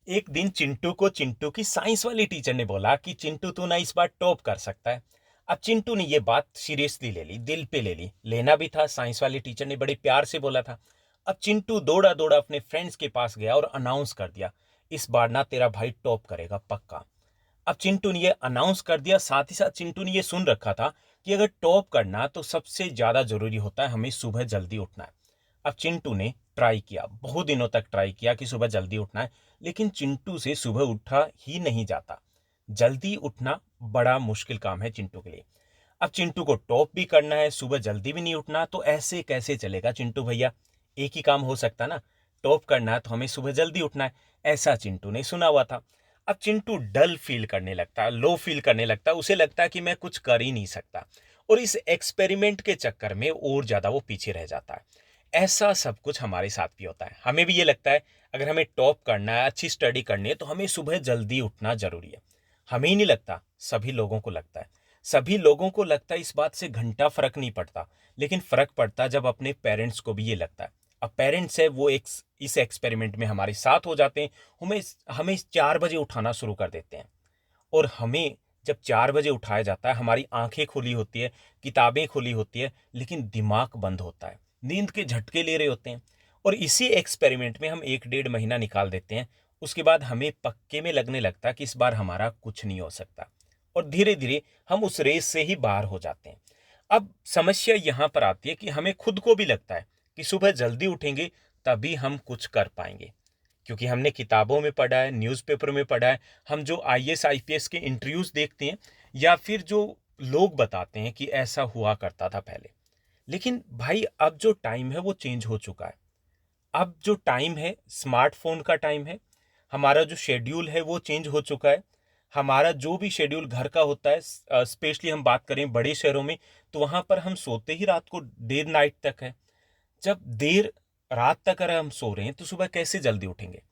एक दिन चिंटू को चिंटू की साइंस वाली टीचर ने बोला कि चिंटू तू ना इस बार टॉप कर सकता है। अब चिंटू ने ये बात सीरियसली ले ली, दिल पे ले ली। लेना भी था, साइंस वाली टीचर ने बड़े प्यार से बोला था। अब चिंटू दौड़ा दौड़ा अपने फ्रेंड्स के पास गया और अनाउंस कर दिया, इस बार ना तेरा भाई टॉप करेगा पक्का। अब चिंटू ने ये अनाउंस कर दिया, साथ ही साथ चिंटू ने ये सुन रखा था कि अगर टॉप करना तो सबसे ज़्यादा ज़रूरी होता है हमें सुबह जल्दी उठना है। अब चिंटू ने ट्राई किया, बहुत दिनों तक ट्राई किया कि सुबह जल्दी उठना है, लेकिन चिंटू से सुबह उठा ही नहीं जाता। जल्दी उठना बड़ा मुश्किल काम है चिंटू के लिए। अब चिंटू को टॉप भी करना है, सुबह जल्दी भी नहीं उठना, तो ऐसे कैसे चलेगा चिंटू भैया? एक ही काम हो सकता ना, टॉप करना है तो हमें सुबह जल्दी उठना है। ऐसा चिंटू ने सुना हुआ था। अब चिंटू डल फील करने लगता है, लो फील करने लगता है, उसे लगता है कि मैं कुछ कर ही नहीं सकता, और इस एक्सपेरिमेंट के चक्कर में और ज़्यादा वो पीछे रह जाता है। ऐसा सब कुछ हमारे साथ भी होता है, हमें भी ये लगता है अगर हमें टॉप करना है, अच्छी स्टडी करनी है, तो हमें सुबह जल्दी उठना ज़रूरी है। हमें ही नहीं लगता, सभी लोगों को लगता है। सभी लोगों को लगता है, इस बात से घंटा फ़र्क नहीं पड़ता, लेकिन फ़र्क पड़ता जब अपने पेरेंट्स को भी ये लगता है। अब पेरेंट्स है वो एक इस एक्सपेरिमेंट में हमारे साथ हो जाते हैं, हमें हमें 4 बजे उठाना शुरू कर देते हैं। और हमें जब 4 बजे उठाया जाता है, हमारी आँखें खुली होती है, किताबें खुली होती है, लेकिन दिमाग बंद होता है। नींद के झटके ले रहे होते हैं, और इसी एक्सपेरिमेंट में हम 1 डेढ़ महीना निकाल देते हैं। उसके बाद हमें पक्के में लगने लगता है कि इस बार हमारा कुछ नहीं हो सकता, और धीरे-धीरे हम उस रेस से ही बाहर हो जाते हैं। अब समस्या यहाँ पर आती है कि हमें खुद को भी लगता है कि सुबह जल्दी उठेंगे तभी हम कुछ कर पाएँगे। क्योंकि हमने किताबों में पढ़ा है, न्यूज़पेपर में पढ़ा है, हम जो आईएएस आईपीएस के इंटरव्यूज़ देखते हैं, या फिर जो लोग बताते हैं कि ऐसा हुआ करता था पहले। लेकिन भाई अब जो टाइम है वो चेंज हो चुका है। अब जो टाइम है स्मार्टफ़ोन का टाइम है, हमारा जो शेड्यूल है वो चेंज हो चुका है। हमारा जो भी शेड्यूल घर का होता है, स्पेशली हम बात करें बड़े शहरों में, तो वहाँ पर हम सोते ही रात को देर नाइट तक है। जब देर रात तक अगर हम सो रहे हैं तो सुबह कैसे जल्दी उठेंगे?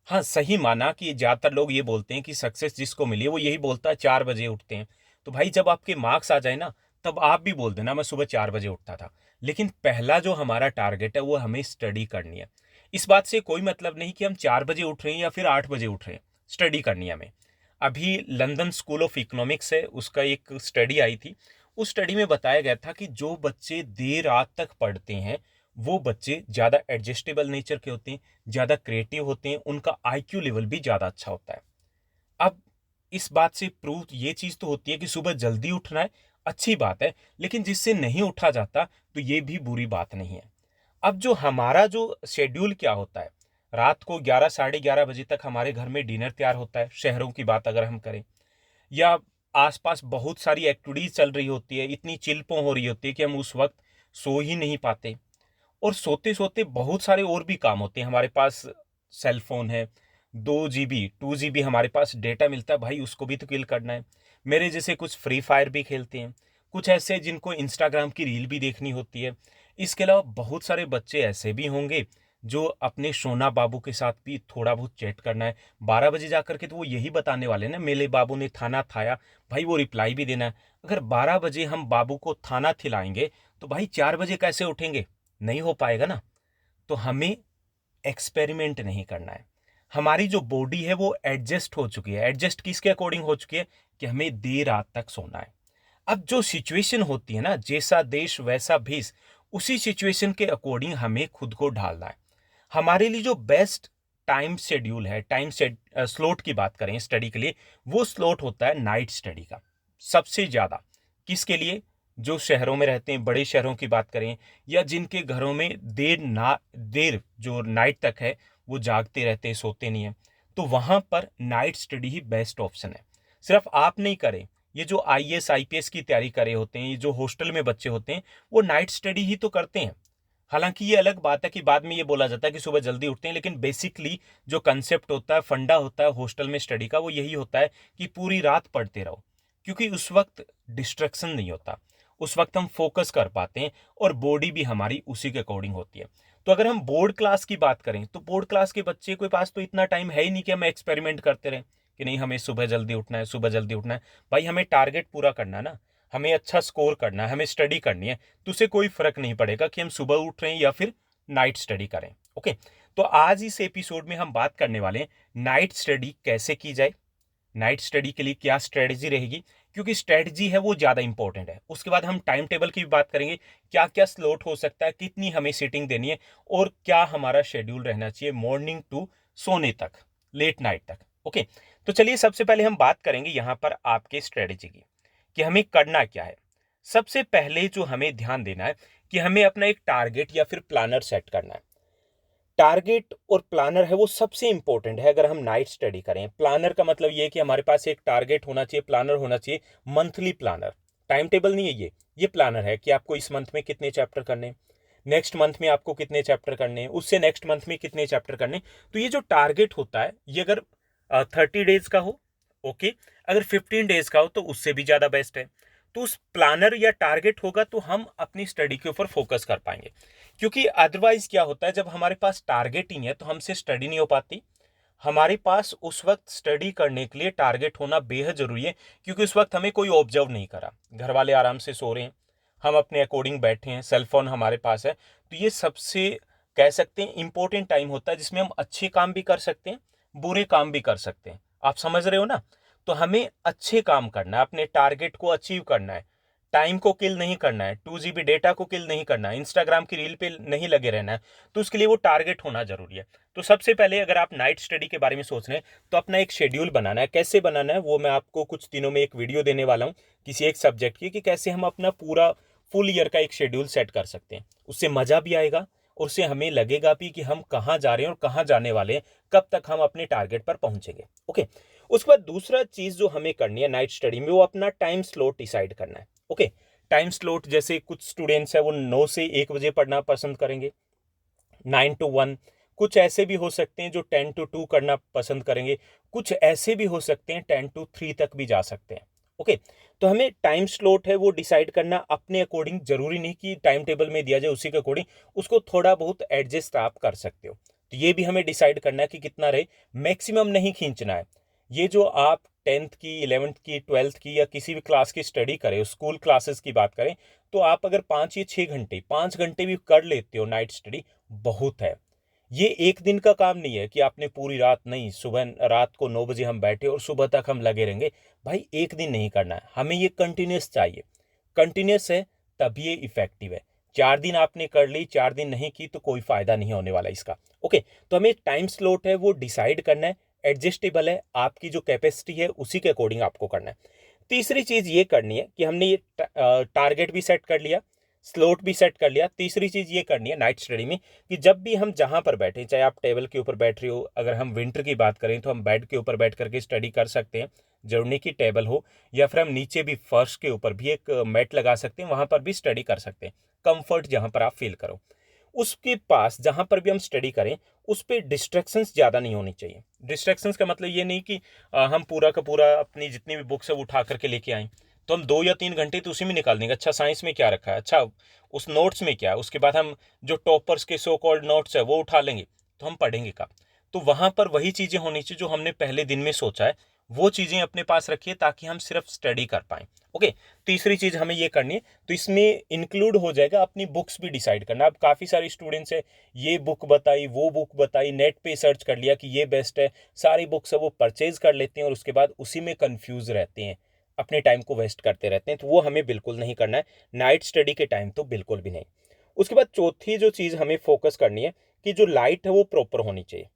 हाँ, सही माना कि ज़्यादातर लोग ये बोलते हैं कि सक्सेस जिसको मिली है वो यही बोलता है 4 बजे उठते हैं। तो भाई जब आपके मार्क्स आ जाए ना, तब आप भी बोल देना मैं सुबह 4 बजे उठता था। लेकिन पहला जो हमारा टारगेट है वो हमें स्टडी करनी है। इस बात से कोई मतलब नहीं कि हम 4 बजे उठ रहे हैं या फिर 8 बजे उठ रहे हैं, स्टडी करनी है हमें। अभी लंदन स्कूल ऑफ इकोनॉमिक्स है, उसका एक स्टडी आई थी। उस स्टडी में बताया गया था कि जो बच्चे देर रात तक पढ़ते हैं, वो बच्चे ज़्यादा एडजस्टेबल नेचर के होते हैं, ज़्यादा क्रिएटिव होते हैं, उनका आईक्यू लेवल भी ज़्यादा अच्छा होता है। अब इस बात से प्रूव ये चीज़ तो होती है कि सुबह जल्दी उठना है, अच्छी बात है, लेकिन जिससे नहीं उठा जाता, तो ये भी बुरी बात नहीं है। अब जो हमारा जो शेड्यूल क्या होता है, रात को 11 साढ़े 11 बजे तक हमारे घर में डिनर तैयार होता है, शहरों की बात अगर हम करें, या आस-पास बहुत सारी एक्टिविटीज़ चल रही होती है, इतनी चिल-पों हो रही होती है कि हम उस वक़्त सो ही नहीं पाते। और सोते-सोते बहुत सारे और भी काम होते हैं। हमारे पास सेल फ़ोन है, 2 जीबी, 2 जीबी हमारे पास डेटा मिलता है, भाई उसको भी तो किल करना है। मेरे जैसे कुछ फ्री फायर भी खेलते हैं, कुछ ऐसे जिनको इंस्टाग्राम की रील भी देखनी होती है। इसके अलावा बहुत सारे बच्चे ऐसे भी होंगे, जो अपने सोना बाबू के साथ भी थोड़ा बहुत चैट करना है। 12 बजे जा कर के तो वो यही बताने वाले हैं ना, मेरे बाबू ने खाना खाया, भाई वो रिप्लाई भी देना है। अगर 12 बजे हम बाबू को खाना खिलाएँगे, तो भाई 4 बजे कैसे उठेंगे? नहीं हो पाएगा ना। तो हमें एक्सपेरिमेंट नहीं करना है। हमारी जो बॉडी है वो एडजस्ट हो चुकी है। एडजस्ट किसके अकॉर्डिंग हो चुकी है? कि हमें देर रात तक सोना है। अब जो सिचुएशन होती है ना, जैसा देश वैसा भेष, उसी सिचुएशन के अकॉर्डिंग हमें खुद को ढालना है। हमारे लिए जो बेस्ट टाइम शेड्यूल है, स्लॉट की बात करें स्टडी के लिए, वो स्लॉट होता है नाइट स्टडी का। सबसे ज़्यादा किसके लिए? जो शहरों में रहते हैं, बड़े शहरों की बात करें, या जिनके घरों में देर जो नाइट तक है, वो जागते रहते हैं, सोते नहीं हैं, तो वहाँ पर नाइट स्टडी ही बेस्ट ऑप्शन है। सिर्फ आप नहीं करें, ये जो आईएएस आईपीएस की तैयारी करे होते हैं, ये जो हॉस्टल में बच्चे होते हैं, वो नाइट स्टडी ही तो करते हैं। हालाँकि ये अलग बात है कि बाद में ये बोला जाता है कि सुबह जल्दी उठते हैं, लेकिन बेसिकली जो कांसेप्ट होता है, फंडा होता है हॉस्टल में स्टडी का, वो यही होता है कि पूरी रात पढ़ते रहो। क्योंकि उस वक़्त डिस्ट्रैक्शन नहीं होता। उस वक़्त हम फ़ोकस कर पाते हैं, और बॉडी भी हमारी उसी के अकॉर्डिंग होती है। तो अगर हम बोर्ड क्लास की बात करें, तो बोर्ड क्लास के बच्चे के पास तो इतना टाइम है ही नहीं कि हम एक्सपेरिमेंट करते रहें, कि नहीं हमें सुबह जल्दी उठना है, सुबह जल्दी उठना है। भाई हमें टारगेट पूरा करना है ना, हमें अच्छा स्कोर करना है, हमें स्टडी करनी है। तो उससे कोई फ़र्क नहीं पड़ेगा कि हम सुबह उठ रहे हैं या फिर नाइट स्टडी करें। ओके? तो आज इस एपिसोड में हम बात करने वाले हैं नाइट स्टडी कैसे की जाए, नाइट स्टडी के लिए क्या स्ट्रेटजी रहेगी, क्योंकि स्ट्रेटजी है वो ज़्यादा इंपॉर्टेंट है। उसके बाद हम टाइम टेबल की भी बात करेंगे, क्या क्या स्लॉट हो सकता है, कितनी हमें सीटिंग देनी है और क्या हमारा शेड्यूल रहना चाहिए मॉर्निंग टू सोने तक, लेट नाइट तक। ओके, तो चलिए सबसे पहले हम बात करेंगे यहाँ पर आपके स्ट्रेटजी की कि हमें करना क्या है। सबसे पहले जो हमें ध्यान देना है कि हमें अपना एक टारगेट या फिर प्लानर सेट करना है। टारगेट और प्लानर है वो सबसे इंपॉर्टेंट है अगर हम नाइट स्टडी करें। प्लानर का मतलब ये है कि हमारे पास एक टारगेट होना चाहिए, प्लानर होना चाहिए, मंथली प्लानर। टाइम टेबल नहीं है ये प्लानर है कि आपको इस मंथ में कितने चैप्टर करने हैं, नेक्स्ट मंथ में आपको कितने चैप्टर करने हैं, उससे नेक्स्ट मंथ में कितने चैप्टर करने हैं। तो ये जो टारगेट होता है ये अगर 30 डेज का हो, ओके, अगर 15 डेज का हो तो उससे भी ज़्यादा बेस्ट है। तो उस प्लानर या टारगेट होगा तो हम अपनी स्टडी के ऊपर फोकस कर पाएंगे, क्योंकि अदरवाइज क्या होता है, जब हमारे पास टारगेट ही नहीं है तो हमसे स्टडी नहीं हो पाती। हमारे पास उस वक्त स्टडी करने के लिए टारगेट होना बेहद जरूरी है, क्योंकि उस वक्त हमें कोई ऑब्जर्व नहीं करा, घर वाले आराम से सो रहे हैं, हम अपने अकॉर्डिंग बैठे हैं, सेलफोन हमारे पास है। तो ये सबसे कह सकते हैं इंपॉर्टेंट टाइम होता है जिसमें हम अच्छे काम भी कर सकते हैं, बुरे काम भी कर सकते हैं। आप समझ रहे हो ना? तो हमें अच्छे काम करना है, अपने टारगेट को अचीव करना है, टाइम को किल नहीं करना है, 2 GB डेटा को किल नहीं करना है, इंस्टाग्राम की रील पे नहीं लगे रहना है। तो उसके लिए वो टारगेट होना जरूरी है। तो सबसे पहले अगर आप नाइट स्टडी के बारे में सोच रहे हैं तो अपना एक शेड्यूल बनाना है। कैसे बनाना है वो मैं आपको कुछ दिनों में एक वीडियो देने वाला हूँ किसी एक सब्जेक्ट की, कि कैसे हम अपना पूरा फुल ईयर का एक शेड्यूल सेट कर सकते हैं। उससे मजा भी आएगा और उससे हमें लगेगा भी कि हम कहाँ जा रहे हैं और कहाँ जाने वाले हैं, कब तक हम अपने टारगेट पर पहुंचेंगे। ओके, उसके बाद दूसरा चीज जो हमें करनी है नाइट स्टडी में, वो अपना टाइम स्लॉट डिसाइड करना है। ओके, टाइम स्लॉट जैसे कुछ स्टूडेंट्स है वो 9 से 1 बजे पढ़ना पसंद करेंगे, 9 to 1। कुछ ऐसे भी हो सकते हैं जो 10 to 2 करना पसंद करेंगे, कुछ ऐसे भी हो सकते हैं 10 to 3 तक भी जा सकते हैं। ओके, तो हमें टाइम स्लॉट है वो डिसाइड करना अपने अकॉर्डिंग, जरूरी नहीं कि टाइम टेबल में दिया जाए उसी के अकॉर्डिंग, उसको थोड़ा बहुत एडजस्ट आप कर सकते हो। तो ये भी हमें डिसाइड करना है कि कितना रहे, मैक्सिमम नहीं खींचना है। ये जो आप 10th की, 11th की, 12th की या किसी भी क्लास की स्टडी करें, स्कूल क्लासेस की बात करें, तो आप अगर 5 या 6 घंटे, 5 घंटे भी कर लेते हो नाइट स्टडी, बहुत है। ये एक दिन का काम नहीं है कि आपने पूरी रात नहीं, सुबह रात को 9 बजे हम बैठे और सुबह तक हम लगे रहेंगे। भाई एक दिन नहीं करना है, हमें ये कंटिन्यूस चाहिए। कंटिन्यूस है तभी ये इफेक्टिव है। 4 दिन आपने कर ली, 4 दिन नहीं की तो कोई फायदा नहीं होने वाला इसका। ओके, तो हमें टाइम स्लॉट है वो डिसाइड करना है, एडजस्टेबल है, आपकी जो कैपेसिटी है उसी के अकॉर्डिंग आपको करना है। तीसरी चीज ये करनी है कि हमने ये टारगेट भी सेट कर लिया, स्लॉट भी सेट कर लिया। तीसरी चीज ये करनी है नाइट स्टडी में कि जब भी हम जहां पर बैठे, चाहे आप टेबल के ऊपर बैठ रहे हो, अगर हम विंटर की बात करें तो हम बेड के ऊपर बैठ करके स्टडी कर सकते हैं, जरूरी नहीं कि टेबल हो, या फिर हम नीचे भी फर्श के ऊपर भी एक मैट लगा सकते हैं, वहां पर भी स्टडी कर सकते हैं, कंफर्ट जहां पर आप फील करो। उसके पास जहां पर भी हम स्टडी करें उस पर डिस्ट्रैक्शंस ज़्यादा नहीं होनी चाहिए। डिस्ट्रैक्शंस का मतलब ये नहीं कि हम पूरा का पूरा अपनी जितनी भी बुक्स है वो उठा करके लेके आए, तो हम 2 या 3 घंटे तो उसी में निकाल देंगे। अच्छा साइंस में क्या रखा है, अच्छा उस नोट्स में क्या है, उसके बाद हम जो टॉपर्स के सो कॉल्ड नोट्स है वो उठा लेंगे, तो हम पढ़ेंगे कब? तो वहां पर वही चीज़ें होनी चाहिए जो हमने पहले दिन में सोचा है, वो चीज़ें अपने पास रखिए ताकि हम सिर्फ स्टडी कर पाएं। ओके, तीसरी चीज़ हमें ये करनी है, तो इसमें इंक्लूड हो जाएगा अपनी बुक्स भी डिसाइड करना। अब काफ़ी सारे स्टूडेंट्स है, ये बुक बताई, वो बुक बताई, नेट पे सर्च कर लिया कि ये बेस्ट है, सारी बुक्स है वो परचेज कर लेते हैं और उसके बाद उसी में कंफ्यूज रहते हैं, अपने टाइम को वेस्ट करते रहते हैं। तो वो हमें बिल्कुल नहीं करना है, नाइट स्टडी के टाइम तो बिल्कुल भी नहीं। उसके बाद चौथी जो चीज़ हमें फोकस करनी है कि जो लाइट है वो प्रॉपर होनी चाहिए।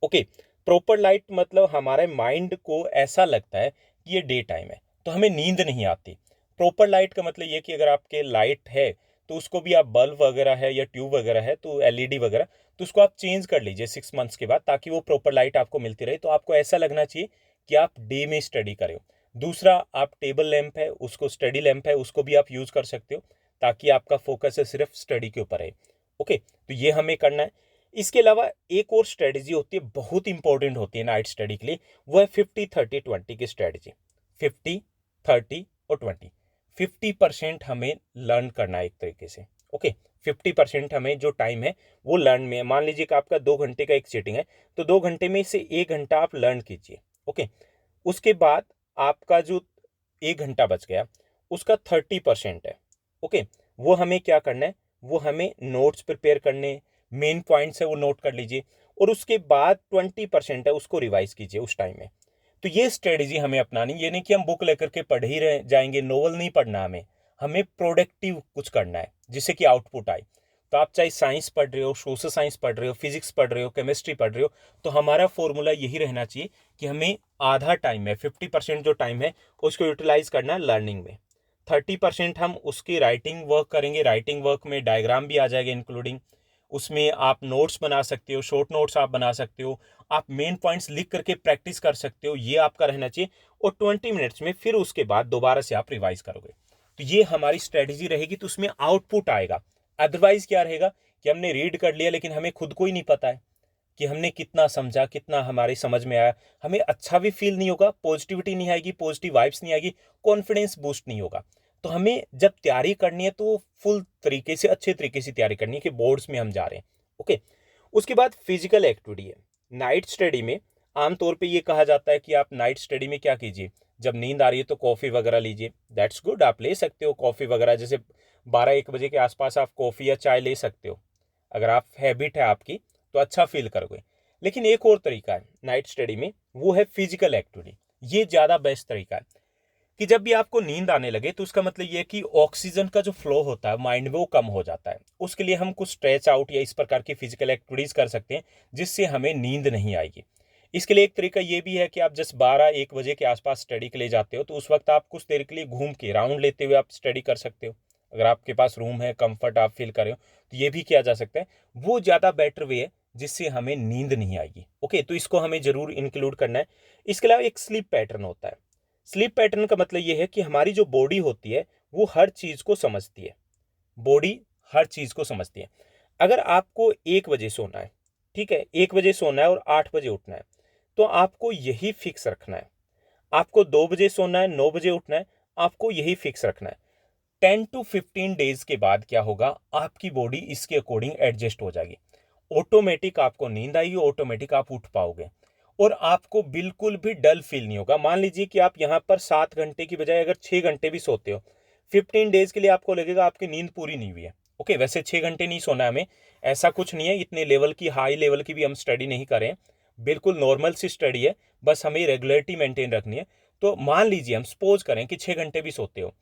ओके, प्रॉपर लाइट मतलब हमारे माइंड को ऐसा लगता है कि ये डे टाइम है तो हमें नींद नहीं आती। प्रॉपर लाइट का मतलब ये कि अगर आपके लाइट है तो उसको भी आप बल्ब वगैरह है या ट्यूब वगैरह है तो एलईडी वगैरह, तो उसको आप चेंज कर लीजिए 6 मंथ्स के बाद, ताकि वो प्रॉपर लाइट आपको मिलती रहे। तो आपको ऐसा लगना चाहिए कि आप डे में स्टडी करें हो। दूसरा, आप टेबल लैंप है उसको, स्टडी लैंप है उसको भी आप यूज़ कर सकते हो, ताकि आपका फोकस है सिर्फ स्टडी के ऊपर है। ओके, तो ये हमें करना है। इसके अलावा एक और स्ट्रेटजी होती है, बहुत इंपॉर्टेंट होती है नाइट स्टडी के लिए, वो है 50-30-20 की स्ट्रेटजी। 50, 30 और 20। 50% हमें लर्न करना है एक तरीके से। ओके, 50% हमें जो टाइम है वो लर्न में है। मान लीजिए कि आपका 2 घंटे का एक सीटिंग है, तो 2 घंटे में से 1 घंटा आप लर्न कीजिए। ओके, उसके बाद आपका जो 1 घंटा बच गया उसका 30% है। ओके, वो हमें क्या करना है, वो हमें नोट्स प्रिपेयर करने, मेन पॉइंट्स है वो नोट कर लीजिए, और उसके बाद 20% है उसको रिवाइज कीजिए उस टाइम में। तो ये स्ट्रेटजी हमें अपनानी, ये नहीं कि हम बुक लेकर के पढ़ ही रह जाएंगे, नोवेल नहीं पढ़ना हमें, हमें प्रोडक्टिव कुछ करना है जिससे कि आउटपुट आए। तो आप चाहे साइंस पढ़ रहे हो, सोशल साइंस पढ़ रहे हो, फिजिक्स पढ़ रहे हो, केमिस्ट्री पढ़ रहे हो, तो हमारा फॉर्मूला यही रहना चाहिए कि हमें आधा टाइम है, 50% जो टाइम है उसको यूटिलाइज करना है लर्निंग में, 30% हम उसकी राइटिंग वर्क करेंगे। राइटिंग वर्क में डायग्राम भी आ जाएगा इंक्लूडिंग, उसमें आप नोट्स बना सकते हो, शॉर्ट नोट्स आप बना सकते हो, आप मेन पॉइंट्स लिख करके प्रैक्टिस कर सकते हो, ये आपका रहना चाहिए। और 20 मिनट्स में फिर उसके बाद दोबारा से आप रिवाइज करोगे। तो ये हमारी स्ट्रेटजी रहेगी, तो उसमें आउटपुट आएगा। अदरवाइज क्या रहेगा कि हमने रीड कर लिया लेकिन हमें खुद को ही नहीं पता है कि हमने कितना समझा, कितना हमारे समझ में आया, हमें अच्छा भी फील नहीं होगा, पॉजिटिविटी नहीं आएगी, पॉजिटिव वाइब्स नहीं आएगी, कॉन्फिडेंस बूस्ट नहीं होगा। तो हमें जब तैयारी करनी है तो फुल तरीके से, अच्छे तरीके से तैयारी करनी है कि बोर्ड्स में हम जा रहे हैं। ओके, उसके बाद फिजिकल एक्टिविटी है। नाइट स्टडी में आमतौर पे ये कहा जाता है कि आप नाइट स्टडी में क्या कीजिए, जब नींद आ रही है तो कॉफ़ी वगैरह लीजिए। दैट्स गुड, आप ले सकते हो कॉफ़ी वगैरह, जैसे 12-1 बजे के आसपास आप कॉफ़ी या चाय ले सकते हो, अगर आप हैबिट है आपकी तो अच्छा फील करोगे। लेकिन एक और तरीका है नाइट स्टडी में, वो है फिजिकल एक्टिविटी। ये ज़्यादा बेस्ट तरीका है कि जब भी आपको नींद आने लगे तो उसका मतलब ये है कि ऑक्सीजन का जो फ्लो होता है माइंड में वो कम हो जाता है। उसके लिए हम कुछ स्ट्रेच आउट या इस प्रकार की फिजिकल एक्टिविटीज़ कर सकते हैं जिससे हमें नींद नहीं आएगी। इसके लिए एक तरीका ये भी है कि आप जस्ट 12-1 बजे के आसपास स्टडी के लिए जाते हो तो उस वक्त आप कुछ देर के लिए घूम के राउंड लेते हुए आप स्टडी कर सकते हो। अगर आपके पास रूम है, कंफर्ट आप फील कर रहे हो, तो ये भी किया जा सकता है। वो ज़्यादा बेटर वे है जिससे हमें नींद नहीं आएगी। ओके, तो इसको हमें ज़रूर इंक्लूड करना है। इसके अलावा एक स्लीप पैटर्न होता है। स्लीप पैटर्न का मतलब ये है कि हमारी जो बॉडी होती है वो हर चीज़ को समझती है। बॉडी हर चीज़ को समझती है। अगर आपको 1 बजे सोना है, ठीक है, 1 बजे सोना है और 8 बजे उठना है, तो आपको यही फिक्स रखना है। आपको 2 बजे सोना है, 9 बजे उठना है, आपको यही फिक्स रखना है। 10 to 15 डेज के बाद क्या होगा, आपकी बॉडी इसके अकॉर्डिंग एडजस्ट हो जाएगी। ऑटोमेटिक आपको नींद आएगी, ऑटोमेटिक आप उठ पाओगे और आपको बिल्कुल भी डल फील नहीं होगा। मान लीजिए कि आप यहाँ पर 7 घंटे की बजाय अगर 6 घंटे भी सोते हो, 15 डेज के लिए आपको लगेगा आपकी नींद पूरी नहीं हुई है। ओके, वैसे 6 घंटे नहीं सोना है हमें, ऐसा कुछ नहीं है, इतने लेवल की, हाई लेवल की भी हम स्टडी नहीं करें, बिल्कुल नॉर्मल सी स्टडी है, बस हमें रेगुलरिटी मेंटेन रखनी है। तो मान लीजिए हम सपोज करें कि 6 घंटे भी सोते हो,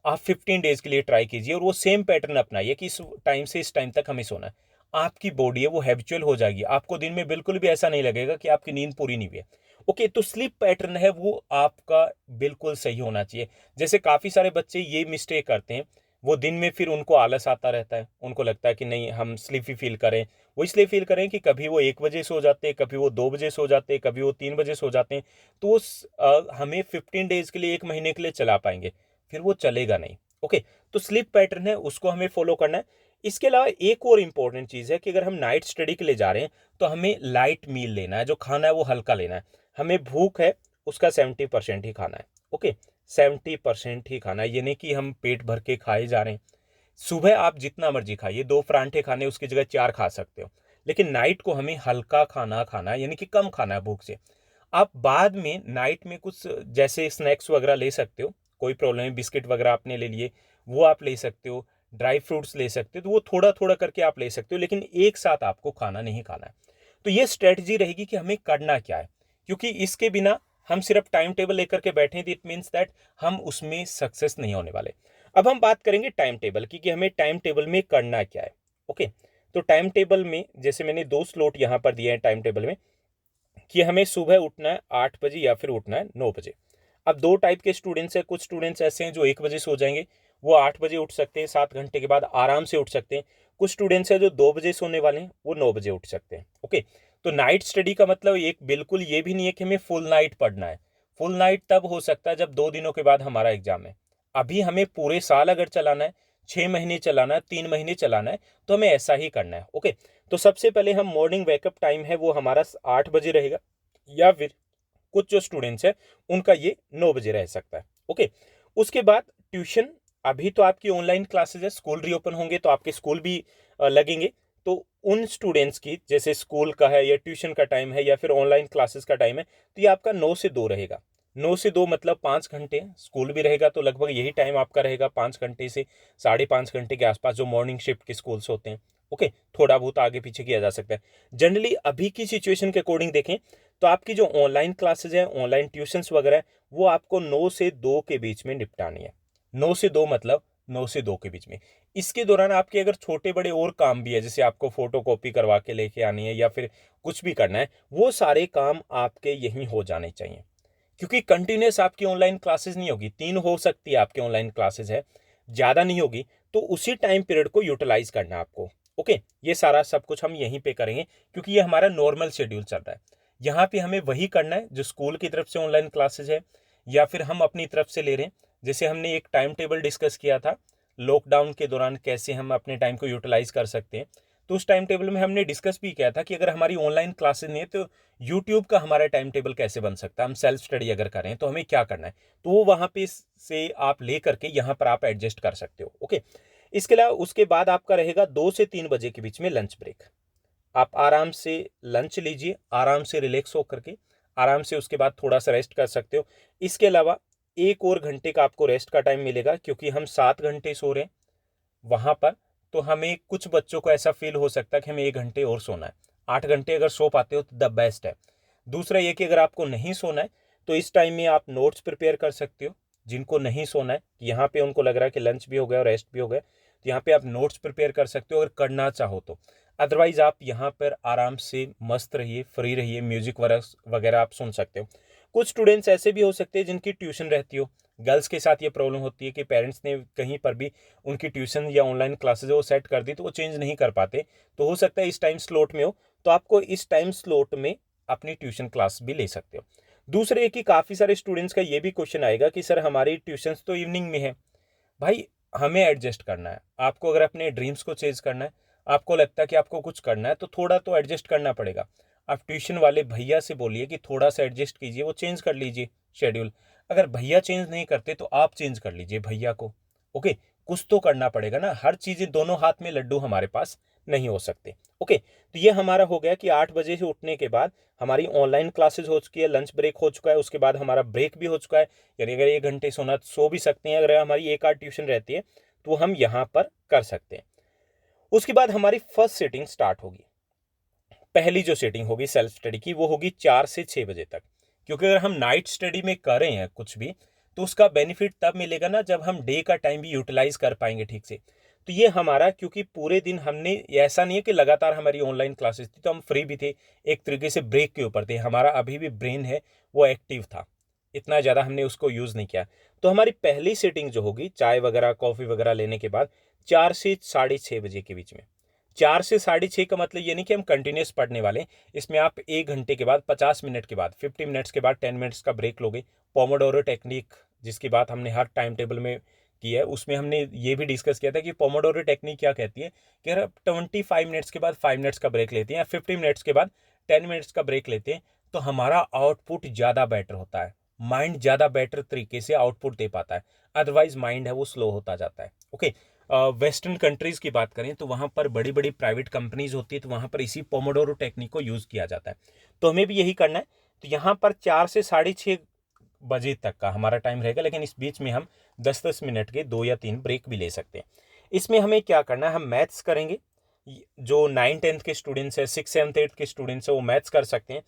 आप 15 डेज के लिए ट्राई कीजिए और वो सेम पैटर्न अपनाइए कि इस टाइम से इस टाइम तक हमें सोना है। आपकी बॉडी है वो हैबिचुअल हो जाएगी, आपको दिन में बिल्कुल भी ऐसा नहीं लगेगा कि आपकी नींद पूरी नहीं हुई है। ओके, तो स्लीप पैटर्न है वो आपका बिल्कुल सही होना चाहिए। जैसे काफ़ी सारे बच्चे ये मिस्टेक करते हैं, वो दिन में फिर उनको आलस आता रहता है, उनको लगता है कि नहीं हम स्लीपी फील करें। वो इसलिए फील करें कि कभी वो 1 बजे सो जाते हैं, कभी वो 2 बजे सो जाते हैं, कभी वो 3 बजे सो जाते हैं। तो वो हमें 15 डेज के लिए, 1 महीने के लिए चला पाएंगे, फिर वो चलेगा नहीं। ओके, तो स्लीप पैटर्न है उसको हमें फॉलो करना है। इसके अलावा एक और इम्पॉर्टेंट चीज़ है कि अगर हम नाइट स्टडी के लिए जा रहे हैं तो हमें लाइट मील लेना है, जो खाना है वो हल्का लेना है। हमें भूख है उसका 70% ही खाना है। ओके, 70% ही खाना है, ये नहीं कि हम पेट भर के खाए जा रहे हैं। सुबह आप जितना मर्जी खाइए, 2 परांठे खाने उसकी जगह 4 खा सकते हो, लेकिन नाइट को हमें हल्का खाना खाना है, यानी कि कम खाना है भूख से। आप बाद में नाइट में कुछ जैसे स्नैक्स वगैरह ले सकते हो, कोई प्रॉब्लम नहीं, बिस्किट वगैरह आपने ले लिए वो आप ले सकते हो, ड्राई फ्रूट्स ले सकते हो, तो वो थोड़ा थोड़ा करके आप ले सकते हो, लेकिन एक साथ आपको खाना नहीं खाना है। तो ये स्ट्रेटजी रहेगी कि हमें करना क्या है, क्योंकि इसके बिना हम सिर्फ टाइम टेबल लेकर के बैठे हैं, इट मीन्स दैट हम उसमें सक्सेस नहीं होने वाले। अब हम बात करेंगे टाइम टेबल की कि हमें टाइम टेबल में करना क्या है। ओके, तो टाइम टेबल में जैसे मैंने 2 स्लॉट यहाँ पर दिए हैं टाइम टेबल में कि हमें सुबह उठना है 8 बजे या फिर उठना है 9 बजे। अब 2 टाइप के स्टूडेंट्स हैं, कुछ स्टूडेंट्स ऐसे हैं जो 1 बजे सो जाएंगे, वो 8 बजे उठ सकते हैं, 7 घंटे के बाद आराम से उठ सकते हैं। कुछ स्टूडेंट्स हैं जो 2 बजे सोने वाले हैं, वो 9 बजे उठ सकते हैं। ओके, तो नाइट स्टडी का मतलब एक बिल्कुल ये भी नहीं है कि हमें फुल नाइट पढ़ना है। फुल नाइट तब हो सकता है जब 2 दिनों के बाद हमारा एग्जाम है। अभी हमें पूरे साल अगर चलाना है, 6 महीने चलाना है, 3 महीने चलाना है, तो हमें ऐसा ही करना है। ओके, तो सबसे पहले हम मॉर्निंग वेकअप टाइम है वो हमारा 8 बजे रहेगा, या फिर कुछ जो स्टूडेंट्स हैं उनका ये 9 बजे रह सकता है। ओके, उसके बाद ट्यूशन, अभी तो आपकी ऑनलाइन क्लासेस है, स्कूल रीओपन होंगे तो आपके स्कूल भी लगेंगे, तो उन स्टूडेंट्स की जैसे स्कूल का है या ट्यूशन का टाइम है या फिर ऑनलाइन क्लासेस का टाइम है, तो ये आपका 9 से 2 रहेगा। 9 से 2 मतलब 5 घंटे, स्कूल भी रहेगा तो लगभग यही टाइम आपका रहेगा, 5 घंटे से 5.5 घंटे के आसपास, जो मॉर्निंग शिफ्ट के स्कूल्स होते हैं। ओके, थोड़ा बहुत आगे पीछे किया जा सकता है। जनरली अभी की सिचुएशन के अकॉर्डिंग देखें तो आपकी जो ऑनलाइन क्लासेज है, ऑनलाइन ट्यूशंस वगैरह है, वो आपको 9 से 2 के बीच में निपटानी है। 9 से 2 मतलब 9 से 2 के बीच में। इसके दौरान आपके अगर छोटे बड़े और काम भी है, जैसे आपको फोटो कॉपी करवा के लेके आनी है या फिर कुछ भी करना है, वो सारे काम आपके यहीं हो जाने चाहिए। क्योंकि कंटिन्यूस आपकी ऑनलाइन क्लासेस नहीं होगी, 3 हो सकती है आपकी ऑनलाइन क्लासेस है, ज़्यादा नहीं होगी, तो उसी टाइम पीरियड को यूटिलाइज करना है आपको। ओके, ये सारा सब कुछ हम यहीं पे करेंगे क्योंकि ये हमारा नॉर्मल शेड्यूल चल रहा है। यहाँ पे हमें वही करना है जो स्कूल की तरफ से ऑनलाइन क्लासेज है या फिर हम अपनी तरफ से ले रहे हैं। जैसे हमने एक टाइम टेबल डिस्कस किया था लॉकडाउन के दौरान, कैसे हम अपने टाइम को यूटिलाइज कर सकते हैं। तो उस टाइम टेबल में हमने डिस्कस भी किया था कि अगर हमारी ऑनलाइन क्लासेज नहीं है तो यूट्यूब का हमारा टाइम टेबल कैसे बन सकता है, हम सेल्फ स्टडी अगर करें तो हमें क्या करना है। तो वो वहाँ पे से आप ले करके यहाँ पर आप एडजस्ट कर सकते हो। ओके, इसके अलावा उसके बाद आपका रहेगा 2 से 3 बजे के बीच में लंच ब्रेक। आप आराम से लंच लीजिए, आराम से रिलैक्स होकर के, आराम से उसके बाद थोड़ा सा रेस्ट कर सकते हो। इसके अलावा 1 और घंटे का आपको रेस्ट का टाइम मिलेगा, क्योंकि हम 7 घंटे सो रहे हैं वहाँ पर, तो हमें कुछ बच्चों को ऐसा फील हो सकता है कि हमें 1 घंटे और सोना है। 8 घंटे अगर सो पाते हो तो द बेस्ट है। दूसरा ये कि अगर आपको नहीं सोना है तो इस टाइम में आप नोट्स प्रिपेयर कर सकते हो। जिनको नहीं सोना है, यहाँ पे उनको लग रहा है कि लंच भी हो गया और रेस्ट भी हो गया, तो यहाँ पे आप नोट्स प्रिपेयर कर सकते हो अगर करना चाहो तो। अदरवाइज आप यहाँ पर आराम से मस्त रहिए, फ्री रहिए, म्यूजिक वगैरह आप सुन सकते हो। कुछ स्टूडेंट्स ऐसे भी हो सकते हैं जिनकी ट्यूशन रहती हो। गर्ल्स के साथ ये प्रॉब्लम होती है कि पेरेंट्स ने कहीं पर भी उनकी ट्यूशन या ऑनलाइन क्लासेज वो सेट कर दी तो वो चेंज नहीं कर पाते, तो हो सकता है इस टाइम स्लॉट में हो, तो आपको इस टाइम स्लॉट में अपनी ट्यूशन क्लास भी ले सकते हो। दूसरे कि काफ़ी सारे स्टूडेंट्स का ये भी क्वेश्चन आएगा कि सर हमारी ट्यूशन्स तो इवनिंग में है। भाई, हमें एडजस्ट करना है। आपको अगर अपने ड्रीम्स को चेज करना है, आपको लगता है कि आपको कुछ करना है, तो थोड़ा तो एडजस्ट करना पड़ेगा। आप ट्यूशन वाले भैया से बोलिए कि थोड़ा सा एडजस्ट कीजिए, वो चेंज कर लीजिए शेड्यूल। अगर भैया चेंज नहीं करते तो आप चेंज कर लीजिए भैया को। ओके, कुछ तो करना पड़ेगा ना, हर चीज़ें दोनों हाथ में लड्डू हमारे पास नहीं हो सकते। ओके, तो ये हमारा हो गया कि 8 बजे से उठने के बाद हमारी ऑनलाइन क्लासेस हो चुकी है, लंच ब्रेक हो चुका है, उसके बाद हमारा ब्रेक भी हो चुका है। यानी अगर 1 घंटे सोना तो सो भी सकते हैं, अगर हमारी एक आध ट्यूशन रहती है तो हम यहाँ पर कर सकते हैं। उसके बाद हमारी फर्स्ट सेटिंग स्टार्ट होगी। पहली जो सेटिंग होगी सेल्फ स्टडी की, वो होगी 4 से 6 बजे तक। क्योंकि अगर हम नाइट स्टडी में कर रहे हैं कुछ भी, तो उसका बेनिफिट तब मिलेगा ना जब हम डे का टाइम भी यूटिलाइज कर पाएंगे ठीक से। तो ये हमारा, क्योंकि पूरे दिन हमने, ऐसा नहीं है कि लगातार हमारी ऑनलाइन क्लासेस थी तो हम फ्री भी थे, एक तरीके से ब्रेक के ऊपर थे, हमारा अभी भी ब्रेन है वो एक्टिव था, इतना ज़्यादा हमने उसको यूज़ नहीं किया। तो हमारी पहली सेटिंग जो होगी चाय वगैरह कॉफ़ी वगैरह लेने के बाद 4 से 6:30 बजे के बीच में। 4 से 6:30 का मतलब ये नहीं कि हम कंटिन्यूस पढ़ने वाले। इसमें आप 1 घंटे के बाद, 50 मिनट के बाद, 50 मिनट्स के बाद 10 मिनट्स का ब्रेक लोगे। पोमोडोरो टेक्निक जिसकी बात हमने हर टाइम टेबल में की है, उसमें हमने ये भी डिस्कस किया था कि पोमोडोरो टेक्निक क्या कहती है कि अगर आप 25 मिनट्स के बाद 5 मिनट्स का ब्रेक लेते हैं या 50 मिनट्स के बाद 10 मिनट्स का ब्रेक लेते हैं, तो हमारा आउटपुट ज़्यादा बेटर होता है। माइंड ज़्यादा बेटर तरीके से आउटपुट दे पाता है। अदरवाइज माइंड है वो स्लो होता जाता है। ओके, वेस्टर्न कंट्रीज़ की बात करें तो वहाँ पर बड़ी बड़ी प्राइवेट कंपनीज होती है, तो वहाँ पर इसी पोमोडोरो टेक्निक को यूज़ किया जाता है। तो हमें भी यही करना है। तो यहाँ पर 4 से 6:30 बजे तक का हमारा टाइम रहेगा, लेकिन इस बीच में हम 10-10 मिनट के 2 या 3 ब्रेक भी ले सकते हैं। इसमें हमें क्या करना है, हम मैथ्स करेंगे। जो 9-10 के स्टूडेंट्स हैं, 6-7-8 के स्टूडेंट्स हैं, वो मैथ्स कर सकते हैं।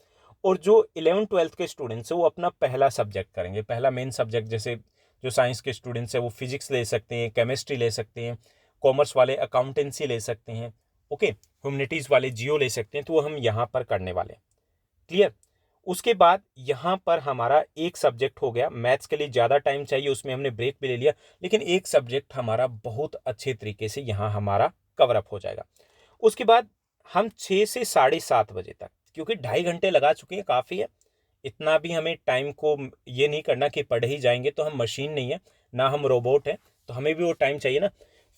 और जो 11-12 के स्टूडेंट्स हैं वो अपना पहला सब्जेक्ट करेंगे, पहला मेन सब्जेक्ट। जैसे जो साइंस के स्टूडेंट्स हैं वो फिजिक्स ले सकते हैं, केमिस्ट्री ले सकते हैं, कॉमर्स वाले अकाउंटेंसी ले सकते हैं, ओके, ह्यूमनिटीज़ वाले जियो ले सकते हैं। तो वो हम यहाँ पर करने वाले हैं। क्लियर। उसके बाद यहाँ पर हमारा एक सब्जेक्ट हो गया, मैथ्स के लिए ज़्यादा टाइम चाहिए, उसमें हमने ब्रेक भी ले लिया, लेकिन एक सब्जेक्ट हमारा बहुत अच्छे तरीके से यहाँ हमारा कवर अप हो जाएगा। उसके बाद हम 6 से 7:30 बजे तक, क्योंकि 2.5 घंटे लगा चुके हैं, काफ़ी है। इतना भी हमें टाइम को ये नहीं करना कि पढ़ ही जाएंगे, तो हम मशीन नहीं है ना, हम रोबोट हैं, तो हमें भी वो टाइम चाहिए ना।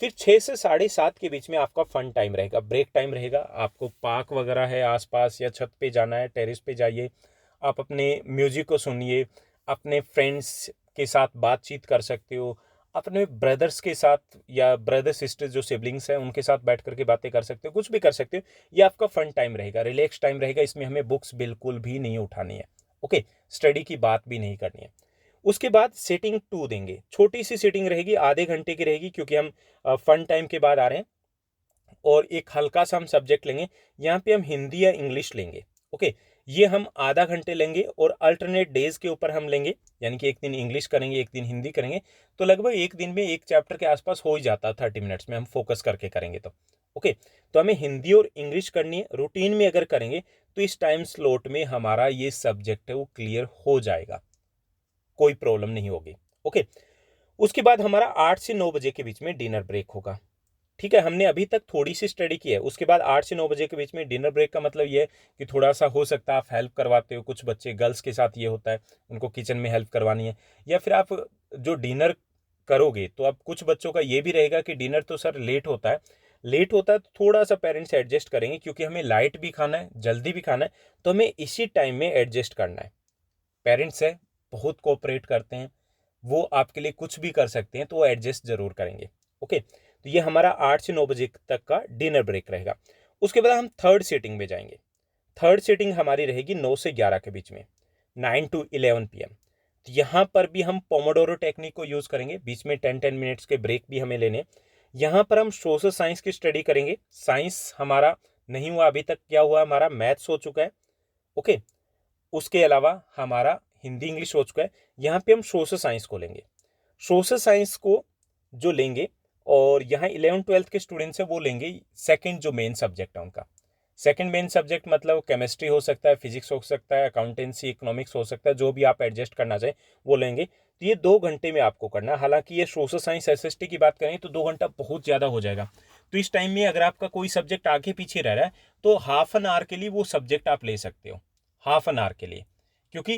फिर 6 से 7:30 के बीच में आपका फन टाइम रहेगा, ब्रेक टाइम रहेगा। आपको पार्क वगैरह है आसपास या छत पे जाना है, टेरेस पे जाइए, आप अपने म्यूजिक को सुनिए, अपने फ्रेंड्स के साथ बातचीत कर सकते हो, अपने ब्रदर्स के साथ या ब्रदर सिस्टर जो सिबलिंग्स हैं उनके साथ बैठ करके बातें कर सकते हो, कुछ भी कर सकते हो। ये आपका फन टाइम रहेगा, रिलैक्स टाइम रहेगा। इसमें हमें बुक्स बिल्कुल भी नहीं उठानी है, ओके, स्टडी की बात भी नहीं करनी है। उसके बाद सेटिंग 2 देंगे, छोटी सी सेटिंग रहेगी, आधे घंटे की रहेगी, क्योंकि हम फन टाइम के बाद आ रहे हैं। और एक हल्का सा हम सब्जेक्ट लेंगे, यहाँ पे हम हिंदी या इंग्लिश लेंगे। ओके, ये हम आधा घंटे लेंगे और अल्टरनेट डेज के ऊपर हम लेंगे, यानी कि एक दिन इंग्लिश करेंगे एक दिन हिंदी करेंगे, तो लगभग एक दिन में एक चैप्टर के आसपास हो ही जाता है 30 मिनट्स में, हम फोकस करके करेंगे तो। ओके, तो हमें हिंदी और इंग्लिश करनी है। रूटीन में अगर करेंगे तो इस टाइम स्लॉट में हमारा ये सब्जेक्ट है वो क्लियर हो जाएगा, कोई प्रॉब्लम नहीं होगी। ओके, उसके बाद हमारा 8 से 9 बजे के बीच में डिनर ब्रेक होगा। ठीक है, हमने अभी तक थोड़ी सी स्टडी की है। उसके बाद 8 से 9 बजे के बीच में डिनर ब्रेक का मतलब ये है कि थोड़ा सा हो सकता है आप हेल्प करवाते हो, कुछ बच्चे गर्ल्स के साथ ये होता है उनको किचन में हेल्प करवानी है, या फिर आप जो डिनर करोगे तो अब कुछ बच्चों का ये भी रहेगा कि डिनर तो सर लेट होता है, लेट होता है तो थोड़ा सा पेरेंट्स एडजस्ट करेंगे, क्योंकि हमें लाइट भी खाना है जल्दी भी खाना है, तो हमें इसी टाइम में एडजस्ट करना है। पेरेंट्स है, बहुत कोऑपरेट करते हैं, वो आपके लिए कुछ भी कर सकते हैं, तो वो एडजस्ट जरूर करेंगे। ओके, तो ये हमारा 8 से 9 बजे तक का डिनर ब्रेक रहेगा। उसके बाद हम थर्ड सीटिंग में जाएंगे। थर्ड सीटिंग हमारी रहेगी 9 से 11 के बीच में, 9 to 11 PM। तो यहाँ पर भी हम पोमोडोरो टेक्निक को यूज़ करेंगे, बीच में 10-10 मिनट्स के ब्रेक भी हमें लेने। यहाँ पर हम सोशल साइंस की स्टडी करेंगे। साइंस हमारा नहीं हुआ अभी तक, क्या हुआ हमारा मैथ्स हो चुका है। ओके, उसके अलावा हमारा हिंदी इंग्लिश हो चुका है। यहाँ पे हम सोशल साइंस को लेंगे। सोशल साइंस को जो लेंगे, और यहाँ 11-12 के स्टूडेंट्स हैं वो लेंगे सेकंड जो मेन सब्जेक्ट है उनका। सेकंड मेन सब्जेक्ट मतलब केमिस्ट्री हो सकता है, फिजिक्स हो सकता है, अकाउंटेंसी, इकोनॉमिक्स हो सकता है, जो भी आप एडजस्ट करना चाहें वो लेंगे। तो ये 2 घंटे में आपको करना है। हालांकि ये सोशल साइंस SST की बात करें तो 2 घंटा बहुत ज़्यादा हो जाएगा। तो इस टाइम में अगर आपका कोई सब्जेक्ट आगे पीछे रह रहा है तो हाफ एन आवर के लिए वो सब्जेक्ट आप ले सकते हो, हाफ एन आवर के लिए। क्योंकि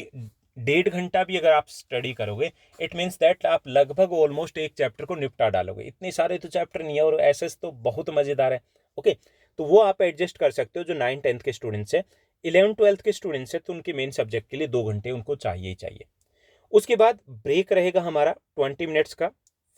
1.5 घंटा भी अगर आप स्टडी करोगे, इट मीन्स दैट आप लगभग ऑलमोस्ट एक चैप्टर को निपटा डालोगे। इतने सारे तो चैप्टर नहीं है और एसएस तो बहुत मज़ेदार है। ओके, तो वो आप एडजस्ट कर सकते हो। जो 9-10 के स्टूडेंट्स हैं, 11-12 के स्टूडेंट्स हैं, तो उनके मेन सब्जेक्ट के लिए 2 घंटे उनको चाहिए ही चाहिए। उसके बाद ब्रेक रहेगा हमारा 20 मिनट्स का।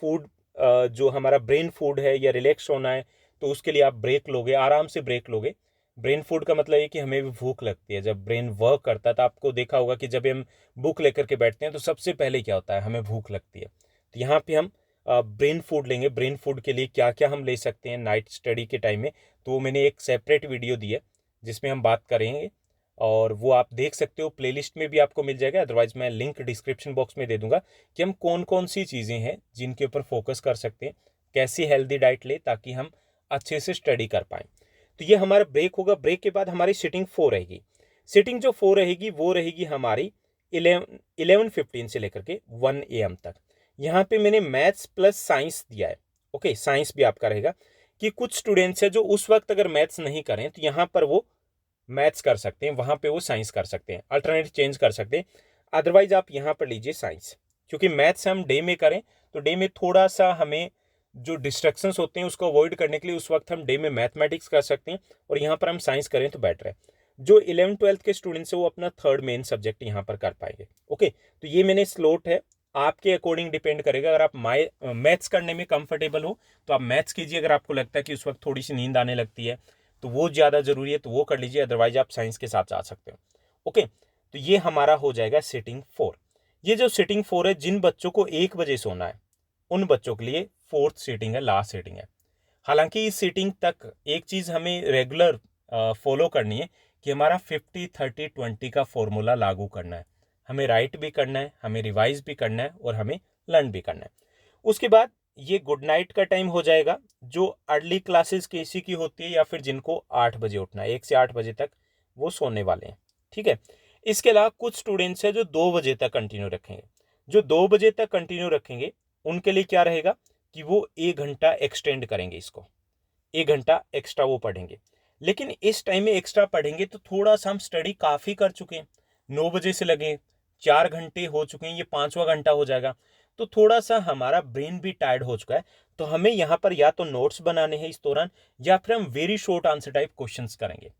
फूड, जो हमारा ब्रेन फूड है या रिलैक्स होना है तो उसके लिए आप ब्रेक लोगे, आराम से ब्रेक लोगे। ब्रेन फूड का मतलब ये कि हमें भी भूख लगती है, जब ब्रेन वर्क करता है तो आपको देखा होगा कि जब हम बुक लेकर के बैठते हैं तो सबसे पहले क्या होता है, हमें भूख लगती है। तो यहाँ पे हम ब्रेन फूड लेंगे। ब्रेन फूड के लिए क्या क्या हम ले सकते हैं नाइट स्टडी के टाइम में, तो वो मैंने एक सेपरेट वीडियो दी है जिसमें हम बात करेंगे, और वो आप देख सकते हो, प्लेलिस्ट में भी आपको मिल जाएगा। अदरवाइज मैं लिंक डिस्क्रिप्शन बॉक्स में दे दूंगा कि हम कौन कौन सी चीज़ें हैं जिनके ऊपर फोकस कर सकते हैं, कैसी हेल्दी डाइट ले ताकि हम अच्छे से स्टडी कर पाएँ। तो ये हमारा ब्रेक होगा। ब्रेक के बाद हमारी सिटिंग 4 रहेगी। सिटिंग जो 4 रहेगी वो रहेगी हमारी 11:15 से लेकर के 1 AM तक। यहाँ पे मैंने मैथ्स प्लस साइंस दिया है। ओके, साइंस भी आपका रहेगा कि कुछ स्टूडेंट्स हैं जो उस वक्त अगर मैथ्स नहीं करें तो यहाँ पर वो मैथ्स कर सकते हैं, वहाँ पे वो साइंस कर सकते हैं, अल्टरनेट चेंज कर सकते हैं। अदरवाइज आप यहाँ पर लीजिए साइंस, क्योंकि मैथ्स हम डे में करें तो डे में थोड़ा सा हमें जो डिस्ट्रैक्शंस होते हैं उसको अवॉइड करने के लिए उस वक्त हम डे में मैथमेटिक्स कर सकते हैं, और यहाँ पर हम साइंस करें तो बेटर है। जो 11-12 के स्टूडेंट्स हैं वो अपना थर्ड मेन सब्जेक्ट यहाँ पर कर पाएंगे। ओके, तो ये मैंने स्लॉट है, आपके अकॉर्डिंग डिपेंड करेगा। अगर आप मैथ्स करने में कंफर्टेबल हो तो आप मैथ्स कीजिए, अगर आपको लगता है कि उस वक्त थोड़ी सी नींद आने लगती है तो वो ज़्यादा ज़रूरी है तो वो कर लीजिए, अदरवाइज आप साइंस के साथ जा सकते हो। ओके, तो ये हमारा हो जाएगा सिटिंग 4। ये जो सिटिंग 4 है, जिन बच्चों को 1 बजे सोना है उन बच्चों के लिए फोर्थ सीटिंग है, लास्ट सीटिंग है। हालांकि इस सीटिंग तक एक चीज़ हमें रेगुलर फॉलो करनी है कि हमारा 50-30-20 का फॉर्मूला लागू करना है। हमें राइट भी करना है, हमें रिवाइज भी करना है, और हमें लर्न भी करना है। उसके बाद ये गुड नाइट का टाइम हो जाएगा। जो अर्ली क्लासेस केसी की होती है या फिर जिनको 8 बजे उठना है, 1 से 8 बजे तक वो सोने वाले हैं। ठीक है, इसके अलावा कुछ स्टूडेंट्स हैं जो 2 बजे तक कंटिन्यू रखेंगे। जो 2 बजे तक कंटिन्यू रखेंगे उनके लिए क्या रहेगा कि वो 1 घंटा एक्सटेंड करेंगे, इसको 1 घंटा एक्स्ट्रा वो पढ़ेंगे। लेकिन इस टाइम में एक्स्ट्रा पढ़ेंगे तो थोड़ा सा हम स्टडी काफ़ी कर चुके हैं, 9 बजे से लगे 4 घंटे हो चुके हैं, ये 5वां घंटा हो जाएगा, तो थोड़ा सा हमारा ब्रेन भी टायर्ड हो चुका है। तो हमें यहाँ पर या तो नोट्स बनाने हैं इस दौरान, या फिर हम very short answer type questions करेंगे।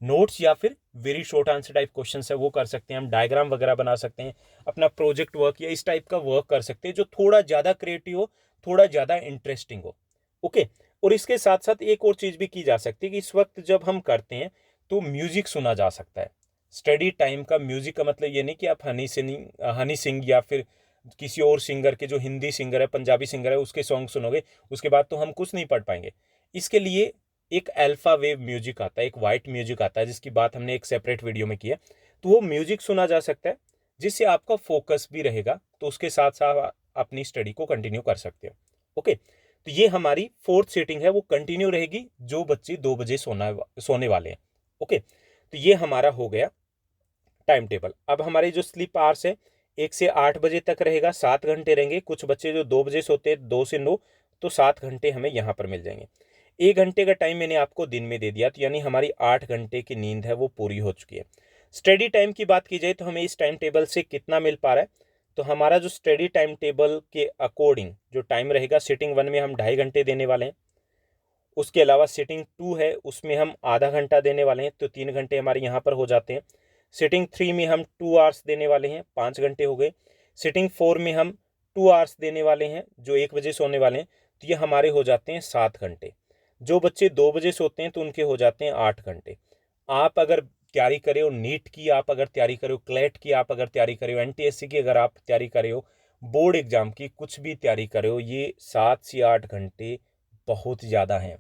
नोट्स या फिर very short answer type question है वो कर सकते हैं, हम डायग्राम वगैरह बना सकते हैं, अपना प्रोजेक्ट वर्क या इस टाइप का वर्क कर सकते हैं जो थोड़ा ज़्यादा क्रिएटिव हो, थोड़ा ज़्यादा इंटरेस्टिंग हो। ओके, और इसके साथ साथ एक और चीज़ भी की जा सकती है कि इस वक्त जब हम करते हैं तो म्यूजिक सुना जा सकता है। स्टडी टाइम का म्यूजिक का मतलब ये नहीं कि आप हनी सिंह या फिर किसी और सिंगर के, जो हिंदी सिंगर है पंजाबी सिंगर है उसके सॉन्ग सुनोगे, उसके बाद तो हम कुछ नहीं पढ़ पाएंगे। इसके लिए एक अल्फा वेव म्यूजिक आता है, एक वाइट म्यूजिक आता है, जिसकी बात हमने एक सेपरेट वीडियो में की है। तो वो म्यूजिक सुना जा सकता है, जिससे आपका फोकस भी रहेगा, तो उसके साथ साथ अपनी स्टडी को कंटिन्यू कर सकते हो। ओके, तो ये हमारी फोर्थ सीटिंग है, वो कंटिन्यू रहेगी जो बच्चे 2 बजे सोने वाले हैं। ओके, तो ये हमारा हो गया टाइम टेबल। अब हमारे जो स्लीप आवर्स है 1 से 8 बजे तक रहेगा, 7 घंटे रहेंगे। कुछ बच्चे जो 2 बजे सोते हैं 2 से 9, तो 7 घंटे हमें यहाँ पर मिल जाएंगे। 1 घंटे का टाइम मैंने आपको दिन में दे दिया, तो यानी हमारी 8 घंटे की नींद है वो पूरी हो चुकी है। स्टडी टाइम की बात की जाए तो हमें इस टाइम टेबल से कितना मिल पा रहा है, तो हमारा जो स्टडी टाइम टेबल के अकॉर्डिंग जो टाइम रहेगा, सिटिंग 1 में हम 2.5 घंटे देने वाले हैं। उसके अलावा सिटिंग 2 है, उसमें हम आधा घंटा देने वाले हैं, तो 3 घंटे हमारे यहाँ पर हो जाते हैं। सिटिंग 3 में हम 2 आवर्स देने वाले हैं, 5 घंटे हो गए। सिटिंग 4 में हम 2 आवर्स देने वाले हैं, जो 1 बजे सोने वाले हैं, तो ये हमारे हो जाते हैं 7 घंटे। जो बच्चे 2 बजे सोते हैं तो उनके हो जाते हैं 8 घंटे। आप अगर तैयारी करे हो नीट की, आप अगर तैयारी करे हो क्लैट की, आप अगर तैयारी करे हो एनटीएससी की, अगर आप तैयारी करे हो बोर्ड एग्जाम की, कुछ भी तैयारी करे हो, ये 7 से 8 घंटे बहुत ज़्यादा हैं।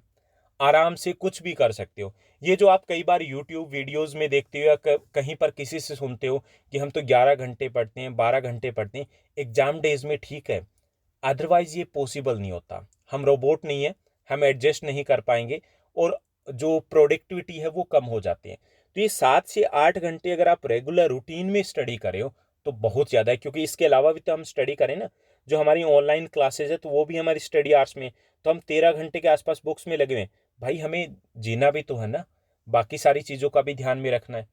आराम से कुछ भी कर सकते हो। ये जो आप कई बार यूट्यूब वीडियोस में देखते हो या कहीं पर किसी से सुनते हो कि हम तो 11 घंटे पढ़ते हैं, 12 घंटे पढ़ते हैं, एग्जाम डेज में ठीक है, अदरवाइज ये पॉसिबल नहीं होता। हम रोबोट नहीं है, हम एडजस्ट नहीं कर पाएंगे और जो प्रोडक्टिविटी है वो कम हो जाती है। तो ये 7 से 8 घंटे अगर आप रेगुलर रूटीन में स्टडी करे हो तो बहुत ज़्यादा है, क्योंकि इसके अलावा भी तो हम स्टडी करें ना, जो हमारी ऑनलाइन क्लासेज है तो वो भी हमारी स्टडी आवर्स में, तो हम 13 घंटे के आसपास बुक्स में लगे हुए हैं। भाई हमें जीना भी तो है ना, बाकी सारी चीज़ों का भी ध्यान में रखना है,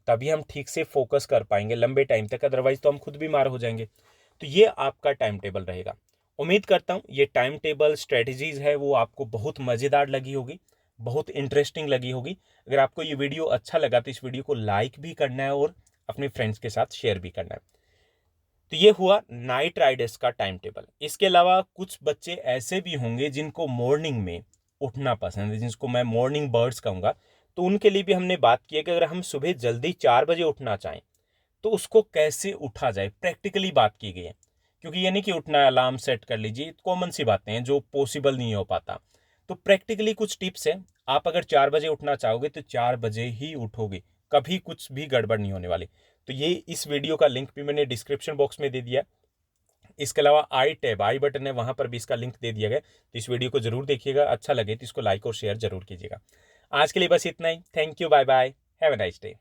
तभी हम ठीक से फोकस कर पाएंगे लंबे टाइम तक, अदरवाइज तो हम खुद बीमार हो जाएंगे। तो ये आपका टाइम टेबल रहेगा। उम्मीद करता हूँ ये टाइम टेबल स्ट्रेटजीज है वो आपको बहुत मज़ेदार लगी होगी, बहुत इंटरेस्टिंग लगी होगी। अगर आपको ये वीडियो अच्छा लगा तो इस वीडियो को लाइक भी करना है और अपने फ्रेंड्स के साथ शेयर भी करना है। तो ये हुआ नाइट राइडर्स का टाइम टेबल। इसके अलावा कुछ बच्चे ऐसे भी होंगे जिनको मॉर्निंग में उठना पसंद है, जिसको मैं मॉर्निंग बर्ड्स कहूँगा, तो उनके लिए भी हमने बात की है कि अगर हम सुबह जल्दी 4 बजे उठना चाहें तो उसको कैसे उठा जाए, प्रैक्टिकली बात की गई है। क्योंकि ये नहीं कि उठना अलार्म सेट कर लीजिए, कॉमन सी बातें हैं जो पॉसिबल नहीं हो पाता। तो प्रैक्टिकली कुछ टिप्स हैं, आप अगर 4 बजे उठना चाहोगे तो 4 बजे ही उठोगे, कभी कुछ भी गड़बड़ नहीं होने वाली। तो ये इस वीडियो का लिंक भी मैंने डिस्क्रिप्शन बॉक्स में दे दिया। इसके अलावा आई टैब आई बटन है, वहां पर भी इसका लिंक दे दिया गया, तो इस वीडियो को जरूर देखिएगा। अच्छा लगे तो इसको लाइक और शेयर जरूर कीजिएगा। आज के लिए बस इतना ही। Thank you, bye bye, have a nice day.